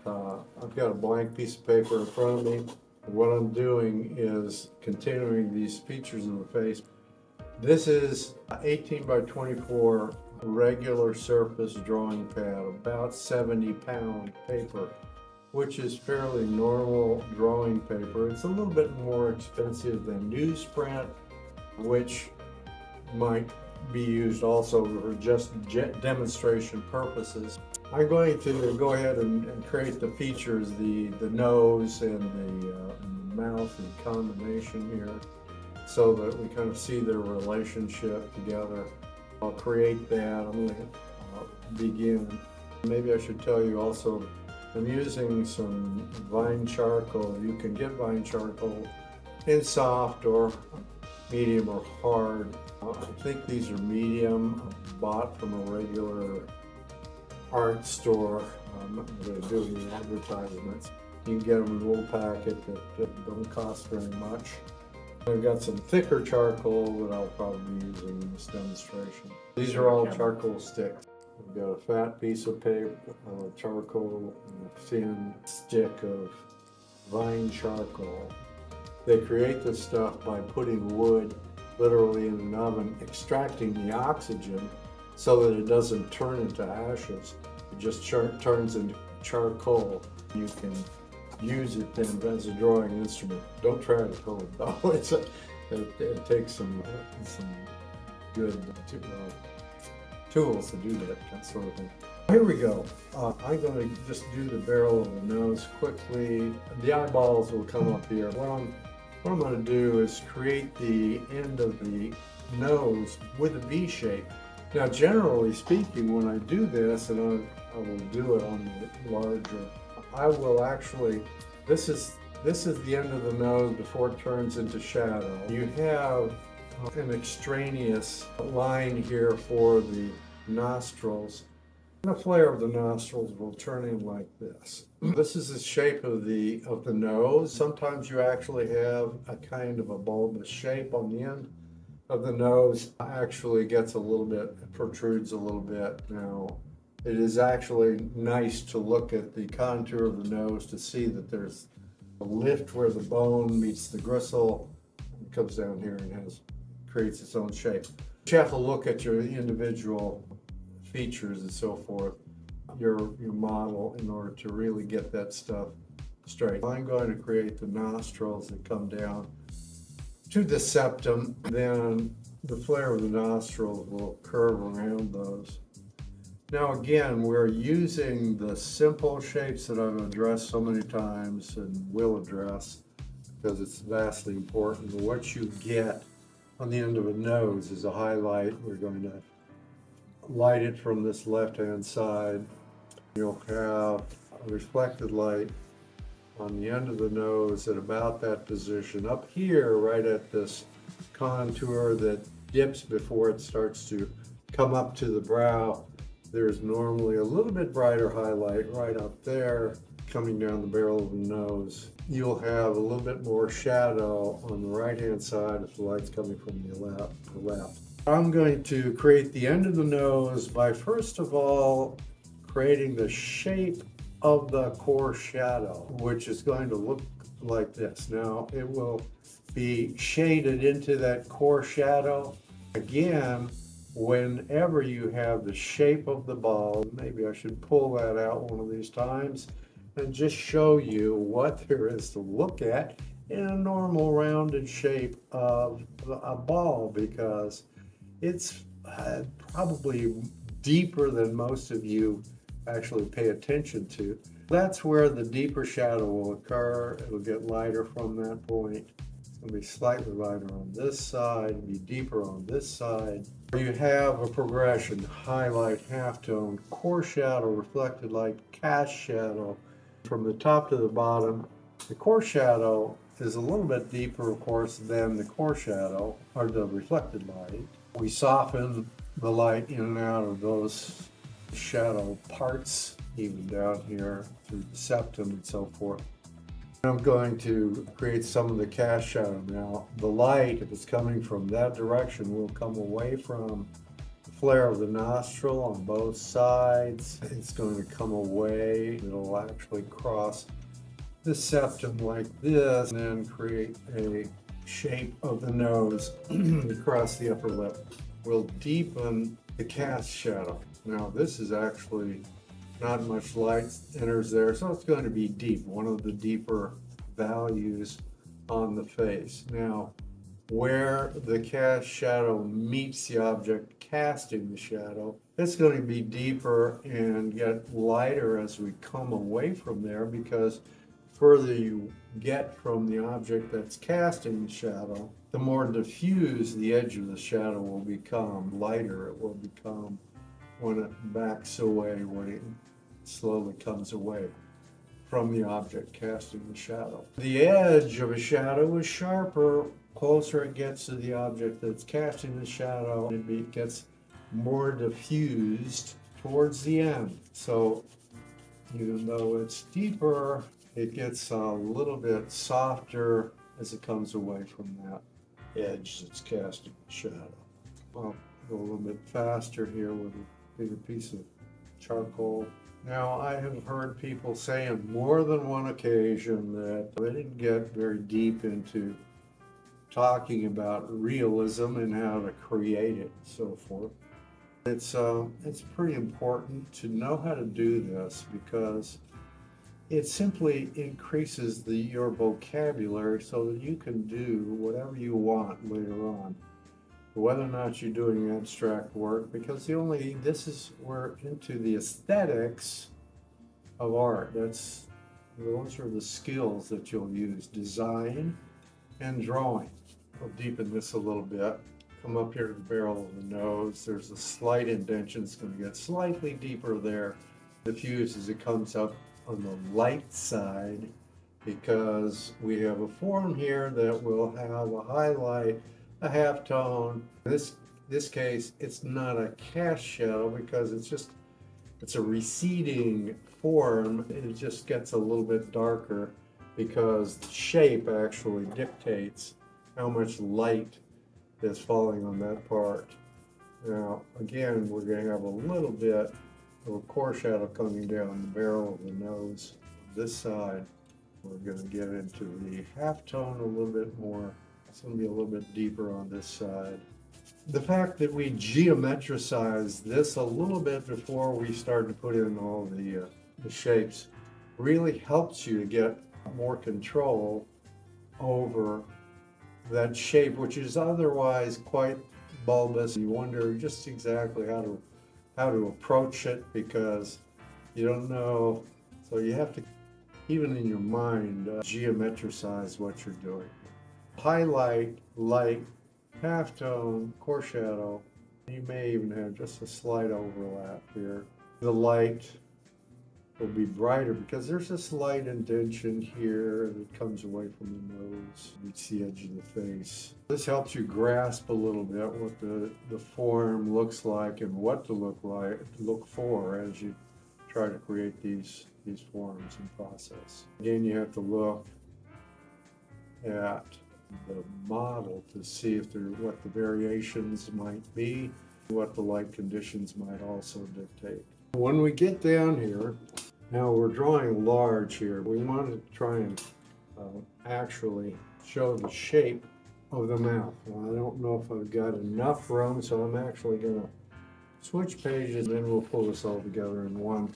I've got a blank piece of paper in front of me. What I'm doing is continuing these features in the face. This is 18 by 24 regular surface drawing pad, about 70-pound paper, which is fairly normal drawing paper. It's a little bit more expensive than newsprint, which might be used also for just demonstration purposes. I'm going to go ahead and create the features, the nose and the mouth in combination here, so that we kind of see their relationship together. I'll create that. I'm going to begin. Maybe I should tell you also, I'm using some vine charcoal. You can get vine charcoal in soft or medium or hard. I think these are medium, bought from a regular art store. I'm not going to do any advertisements. You can get them in a little packet that don't cost very much. I've got some thicker charcoal that I'll probably be using in this demonstration. These are all charcoal sticks. I've got a fat piece of paper, charcoal, and a thin stick of vine charcoal. They create this stuff by putting wood literally in an oven, extracting the oxygen so that it doesn't turn into ashes. It just turns into charcoal. You can use it then as a drawing instrument. Don't try it at home though. It takes some good tools to do that sort of thing. Here we go. I'm going to just do the barrel of the nose quickly. The eyeballs will come up here. What I'm going to do is create the end of the nose with a V shape. Now, generally speaking, when I do this, and I will do it on the larger, I will actually, this is the end of the nose before it turns into shadow. You have an extraneous line here for the nostrils. The flare of the nostrils will turn in like this. This is the shape of the nose. Sometimes you actually have a kind of a bulbous shape on the end of the nose. Actually gets a little bit, protrudes a little bit. Now, it is actually nice to look at the contour of the nose to see that there's a lift where the bone meets the gristle. It comes down here and creates its own shape. You have to look at your individual features and so forth, your model, in order to really get that stuff straight. I'm going to create the nostrils that come down to the septum, then the flare of the nostrils will curve around those. Now again, we're using the simple shapes that I've addressed so many times and will address because it's vastly important. What you get on the end of a nose is a highlight. We're going to light it from this left-hand side. You'll have a reflected light on the end of the nose at about that position. Up here, right at this contour that dips before it starts to come up to the brow, there's normally a little bit brighter highlight right up there coming down the barrel of the nose. You'll have a little bit more shadow on the right-hand side if the light's coming from the left. I'm going to create the end of the nose by first of all creating the shape of the core shadow, which is going to look like this. Now it will be shaded into that core shadow. Again, whenever you have the shape of the ball, maybe I should pull that out one of these times and just show you what there is to look at in a normal rounded shape of a ball, because it's probably deeper than most of you actually pay attention to. That's where the deeper shadow will occur. It'll get lighter from that point. It's going to be slightly lighter on this side, be deeper on this side. You have a progression: highlight, halftone, core shadow, reflected light, cast shadow. From the top to the bottom, the core shadow is a little bit deeper, of course, than the core shadow, or the reflected light. We soften the light in and out of those shadow parts, even down here through the septum and so forth. I'm going to create some of the cast shadow now. The light, if it's coming from that direction, will come away from the flare of the nostril on both sides. It's going to come away. It'll actually cross the septum like this and then create a shape of the nose across the upper lip. We'll deepen the cast shadow. Now this is actually not much light enters there, so it's going to be deep, one of the deeper values on the face. Now, where the cast shadow meets the object casting the shadow, it's going to be deeper and get lighter as we come away from there, because further you get from the object that's casting the shadow, the more diffuse the edge of the shadow will become, lighter it will become when it backs away, when it slowly comes away from the object casting the shadow. The edge of a shadow is sharper closer it gets to the object that's casting the shadow. It gets more diffused towards the end. So even though it's deeper, it gets a little bit softer as it comes away from that edge that's casting the shadow. I'll go a little bit faster here with a bigger piece of charcoal. Now, I have heard people say on more than one occasion that they didn't get very deep into talking about realism and how to create it and so forth. It's pretty important to know how to do this, because it simply increases your vocabulary so that you can do whatever you want later on, whether or not you're doing abstract work, because we're into the aesthetics of art. Those are the skills that you'll use: design and drawing. We'll deepen this a little bit. Come up here to the barrel of the nose. There's a slight indentation. It's going to get slightly deeper there. Diffuse as it comes up on the light side, because we have a form here that will have a highlight, a halftone. In this case, it's not a cast shadow because it's a receding form. It just gets a little bit darker because the shape actually dictates how much light is falling on that part. Now, again, we're going to have a little bit of a core shadow coming down the barrel of the nose. This side, we're going to get into the halftone a little bit more. It's going to be a little bit deeper on this side. The fact that we geometricize this a little bit before we start to put in all the shapes really helps you to get more control over that shape, which is otherwise quite bulbous. You wonder just exactly how to approach it, because you don't know. So you have to, even in your mind, geometricize what you're doing. Highlight, light, halftone, core shadow. You may even have just a slight overlap here. The light will be brighter because there's a slight indentation here that comes away from the nose, meets the edge of the face. This helps you grasp a little bit what the form looks like and what to look for as you try to create these forms and process. Again, you have to look at the model to see what the variations might be, what the light conditions might also dictate. When we get down here, now we're drawing large here. We want to try and actually show the shape of the mouth. Well, I don't know if I've got enough room, so I'm actually going to switch pages, and then we'll pull this all together in one